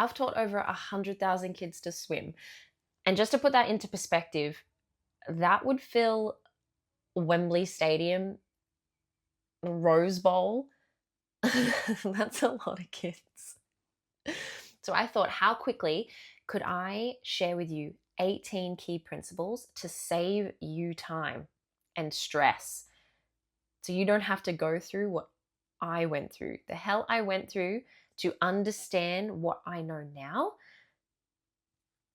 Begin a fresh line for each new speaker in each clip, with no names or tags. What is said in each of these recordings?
I've taught over 100,000 kids to swim. And just to put that into perspective, that would fill Wembley Stadium, Rose Bowl. That's a lot of kids. So I thought, how quickly could I share with you 18 key principles to save you time and stress so you don't have to go through what I went through, the hell I went through to understand what I know now.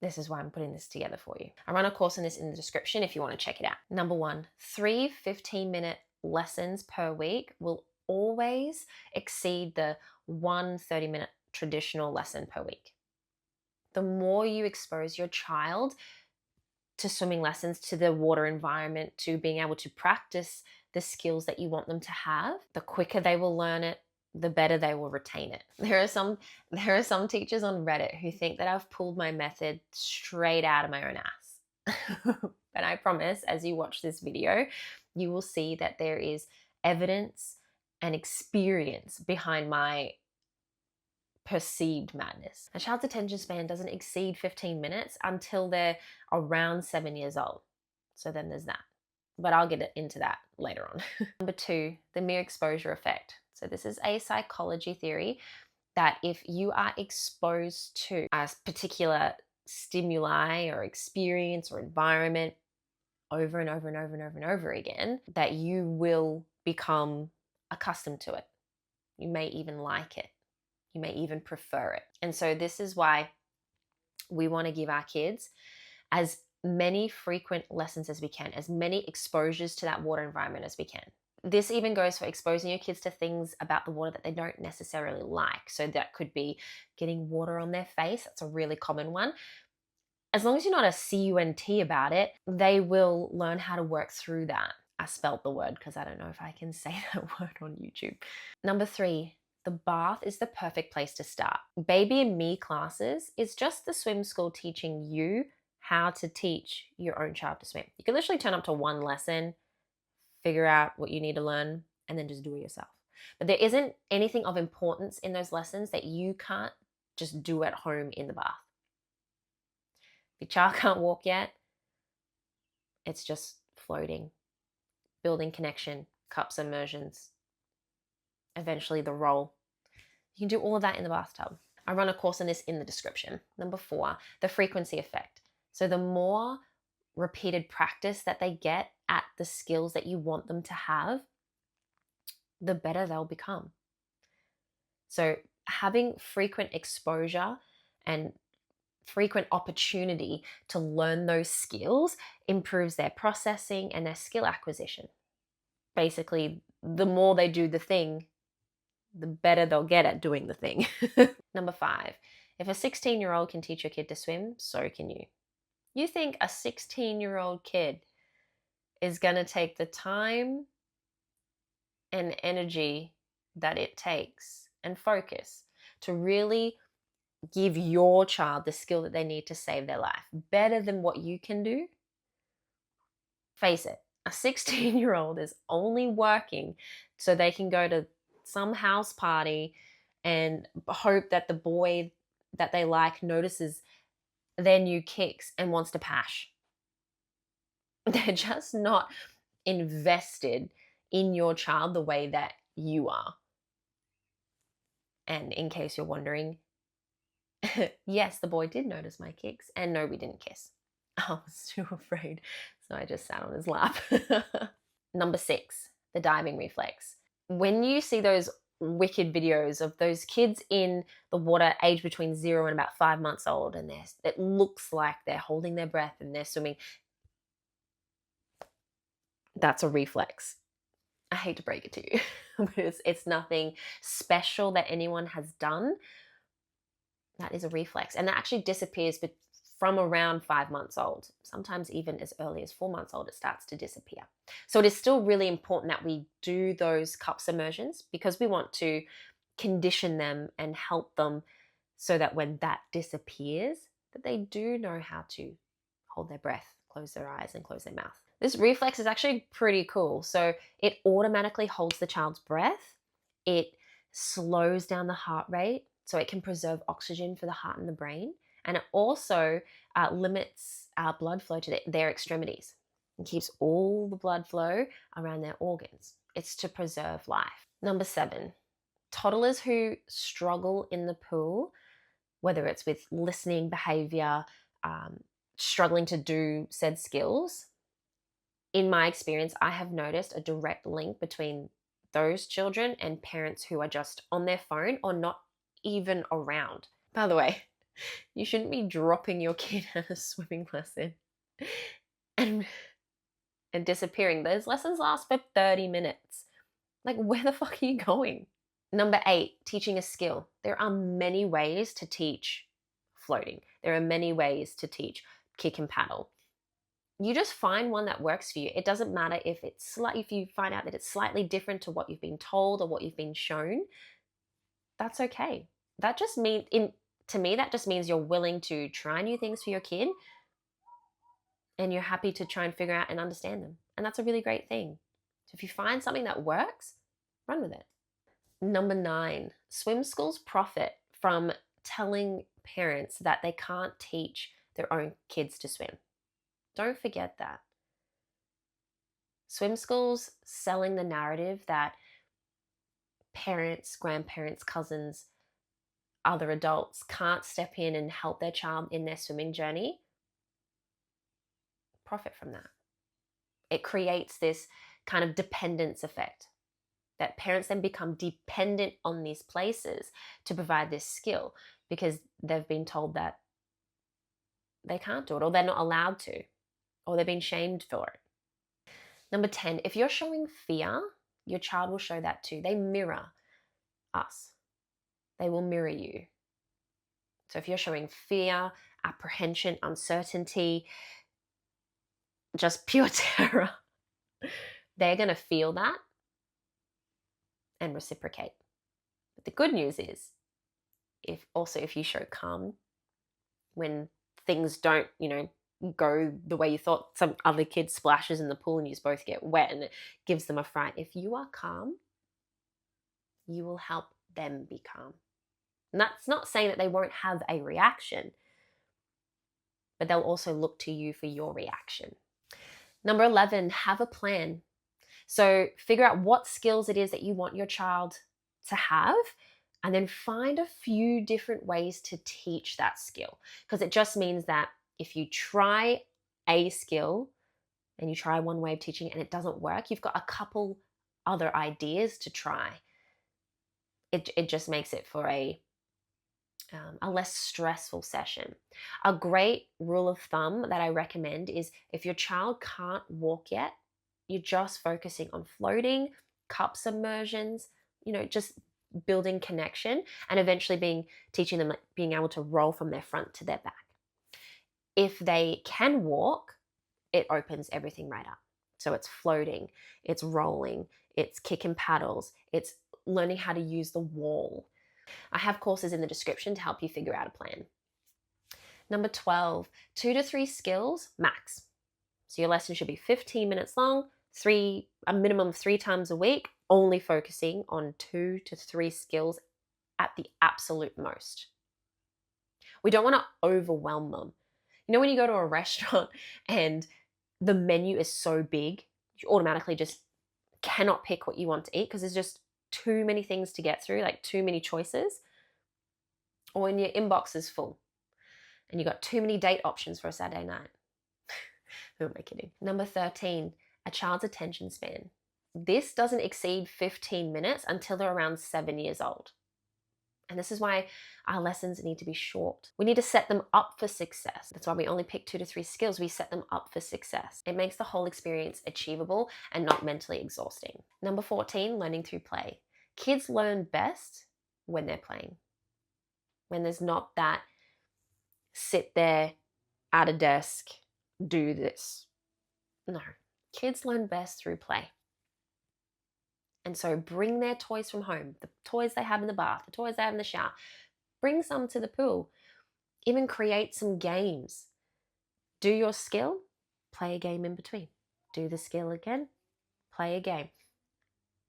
This is why I'm putting this together for you. I run a course on this in the description if you want to check it out. Number one, 3 15-minute lessons per week will always exceed the 1 30-minute traditional lesson per week. The more you expose your child to swimming lessons, to the water environment, to being able to practice the skills that you want them to have, the quicker they will learn it, the better they will retain it. There are some teachers on Reddit who think that I've pulled my method straight out of my own ass. But I promise, as you watch this video, you will see that there is evidence and experience behind my perceived madness. A child's attention span doesn't exceed 15 minutes until they're around 7 years old. So then there's that. But I'll get into that later on. Number 2, the mere exposure effect. So this is a psychology theory that if you are exposed to a particular stimuli or experience or environment over and over and over and over and over again, that you will become accustomed to it. You may even like it. You may even prefer it. And so this is why we want to give our kids as many frequent lessons as we can, as many exposures to that water environment as we can. This even goes for exposing your kids to things about the water that they don't necessarily like. So that could be getting water on their face. That's a really common one. As long as you're not a CUNT about it, they will learn how to work through that. I spelt the word because I don't know if I can say that word on YouTube. Number 3, the bath is the perfect place to start. Baby and Me classes is just the swim school teaching you how to teach your own child to swim. You can literally turn up to one lesson, figure out what you need to learn, and then just do it yourself. But there isn't anything of importance in those lessons that you can't just do at home in the bath. If your child can't walk yet, it's just floating, building connection, cup submersions, eventually the roll. You can do all of that in the bathtub. I run a course on this in the description. Number 4, the frequency effect. So the more repeated practice that they get at the skills that you want them to have, the better they'll become. So having frequent exposure and frequent opportunity to learn those skills improves their processing and their skill acquisition. Basically, the more they do the thing, the better they'll get at doing the thing. Number 5, if a 16-year-old can teach your kid to swim, so can you. You think a 16-year-old kid is going to take the time and energy that it takes and focus to really give your child the skill that they need to save their life better than what you can do? Face it, a 16-year-old is only working so they can go to some house party and hope that the boy that they like notices their new kicks and wants to pash. They're just not invested in your child the way that you are. And in case you're wondering, yes, the boy did notice my kicks, and no, we didn't kiss. I was too afraid, so I just sat on his lap. Number 6, the diving reflex. When you see those wicked videos of those kids in the water aged between 0 and about 5 months old, and it looks like they're holding their breath and they're swimming, that's a reflex. I hate to break it to you, but it's nothing special that anyone has done. That is a reflex, and that actually disappears from around 5 months old. Sometimes even as early as 4 months old, it starts to disappear. So it is still really important that we do those cup submersions because we want to condition them and help them so that when that disappears, that they do know how to hold their breath, close their eyes, and close their mouth. This reflex is actually pretty cool. So it automatically holds the child's breath. It slows down the heart rate. So it can preserve oxygen for the heart and the brain. And it also limits our blood flow to their extremities and keeps all the blood flow around their organs. It's to preserve life. Number 7, toddlers who struggle in the pool, whether it's with listening behavior, struggling to do said skills, in my experience, I have noticed a direct link between those children and parents who are just on their phone or not even around. By the way, you shouldn't be dropping your kid at a swimming lesson and disappearing. Those lessons last for 30 minutes. Like, where the fuck are you going? Number 8, teaching a skill. There are many ways to teach floating. There are many ways to teach kick and paddle. You just find one that works for you. It doesn't matter if if you find out that it's slightly different to what you've been told or what you've been shown. That's okay. That just means to me that just means you're willing to try new things for your kid and you're happy to try and figure out and understand them. And that's a really great thing. So if you find something that works, run with it. Number 9, swim schools profit from telling parents that they can't teach their own kids to swim. Don't forget that. Swim schools selling the narrative that parents, grandparents, cousins, other adults can't step in and help their child in their swimming journey, profit from that. It creates this kind of dependence effect that parents then become dependent on these places to provide this skill because they've been told that they can't do it or they're not allowed to or they're being shamed for it. Number 10, if you're showing fear, your child will show that too. They mirror us. They will mirror you. So if you're showing fear, apprehension, uncertainty, just pure terror, they're going to feel that and reciprocate. But the good news is, if you show calm when things don't, go the way you thought, some other kid splashes in the pool and you both get wet and it gives them a fright. If you are calm, you will help them be calm. And that's not saying that they won't have a reaction, but they'll also look to you for your reaction. Number 11, have a plan. So figure out what skills it is that you want your child to have, and then find a few different ways to teach that skill. Because it just means that if you try a skill and you try one way of teaching it and it doesn't work, you've got a couple other ideas to try. It just makes it for a less stressful session. A great rule of thumb that I recommend is if your child can't walk yet, you're just focusing on floating, cup submersions, just building connection and eventually teaching them being able to roll from their front to their back. If they can walk, it opens everything right up. So it's floating, it's rolling, it's kick and paddles, it's learning how to use the wall. I have courses in the description to help you figure out a plan. Number 12, 2 to 3 skills max. So your lesson should be 15 minutes long, a minimum of 3 times a week, only focusing on 2 to 3 skills at the absolute most. We don't want to overwhelm them. When you go to a restaurant and the menu is so big, you automatically just cannot pick what you want to eat because there's just too many things to get through, like too many choices. Or when your inbox is full and you got too many date options for a Saturday night. Who am I kidding? Number 13, a child's attention span. This doesn't exceed 15 minutes until they're around 7 years old. And this is why our lessons need to be short. We need to set them up for success. That's why we only pick 2 to 3 skills. We set them up for success. It makes the whole experience achievable and not mentally exhausting. Number 14, learning through play. Kids learn best when they're playing. When there's not that sit there at a desk, do this. No, kids learn best through play. And so bring their toys from home, the toys they have in the bath, the toys they have in the shower. Bring some to the pool. Even create some games. Do your skill, play a game in between. Do the skill again, play a game.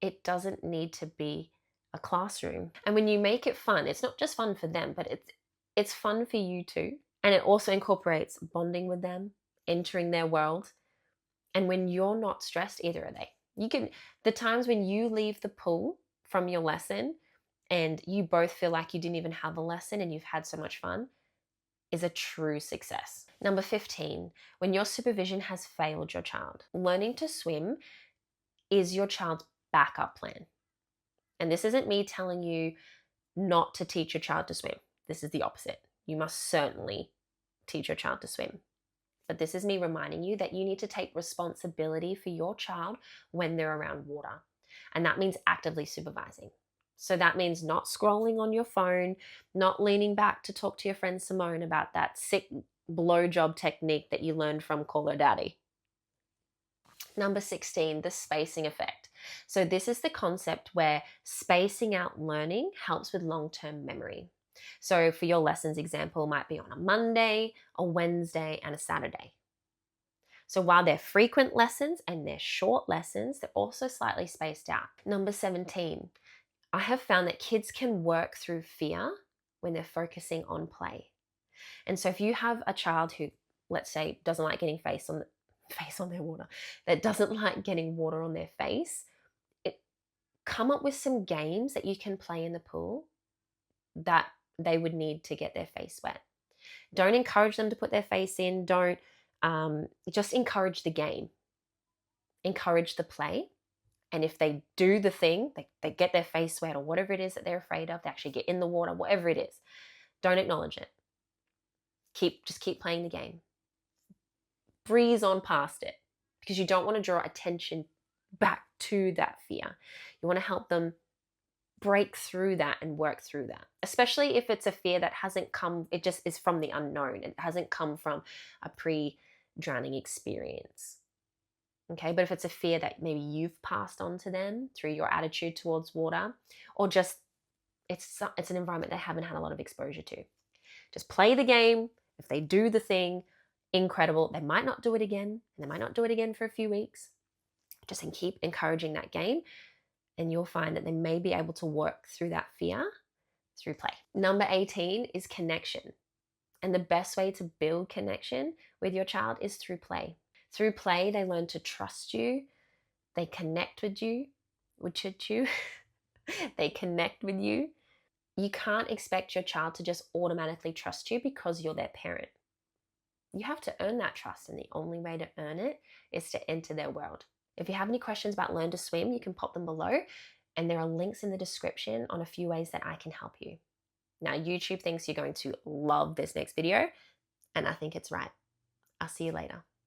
It doesn't need to be a classroom. And when you make it fun, it's not just fun for them, but it's fun for you too. And it also incorporates bonding with them, entering their world. And when you're not stressed, either are they. You can, the times when you leave the pool from your lesson and you both feel like you didn't even have a lesson and you've had so much fun, is a true success. Number 15, when your supervision has failed your child. Learning to swim is your child's backup plan. And this isn't me telling you not to teach your child to swim. This is the opposite. You must certainly teach your child to swim. But this is me reminding you that you need to take responsibility for your child when they're around water. And that means actively supervising. So that means not scrolling on your phone, not leaning back to talk to your friend Simone about that sick blowjob technique that you learned from Call Her Daddy. Number 16, the spacing effect. So this is the concept where spacing out learning helps with long-term memory. So for your lessons example, might be on a Monday, a Wednesday, and a Saturday. So while they're frequent lessons and they're short lessons, they're also slightly spaced out. Number 17, I have found that kids can work through fear when they're focusing on play. And so if you have a child who, let's say, doesn't like getting face on their water, that doesn't like getting water on their face, come up with some games that you can play in the pool that they would need to get their face wet. Don't encourage them to put their face in. Don't just encourage the game. Encourage the play. And if they do the thing, they get their face wet or whatever it is that they're afraid of, they actually get in the water, whatever it is, don't acknowledge it. Just keep playing the game. Breeze on past it because you don't want to draw attention back to that fear. You want to help them break through that and work through that, especially if it's a fear that hasn't come, it just is from the unknown. It hasn't come from a pre-drowning experience. Okay, but if it's a fear that maybe you've passed on to them through your attitude towards water, or just it's an environment they haven't had a lot of exposure to, just play the game. If they do the thing, incredible. They might not do it again, and they might not do it again for a few weeks. Just keep encouraging that game, and you'll find that they may be able to work through that fear through play. Number 18 is connection. And the best way to build connection with your child is through play. Through play, they learn to trust you. They connect with you. They connect with you. You can't expect your child to just automatically trust you because you're their parent. You have to earn that trust, and the only way to earn it is to enter their world. If you have any questions about Learn to Swim, you can pop them below, and there are links in the description on a few ways that I can help you. Now, YouTube thinks you're going to love this next video, and I think it's right. I'll see you later.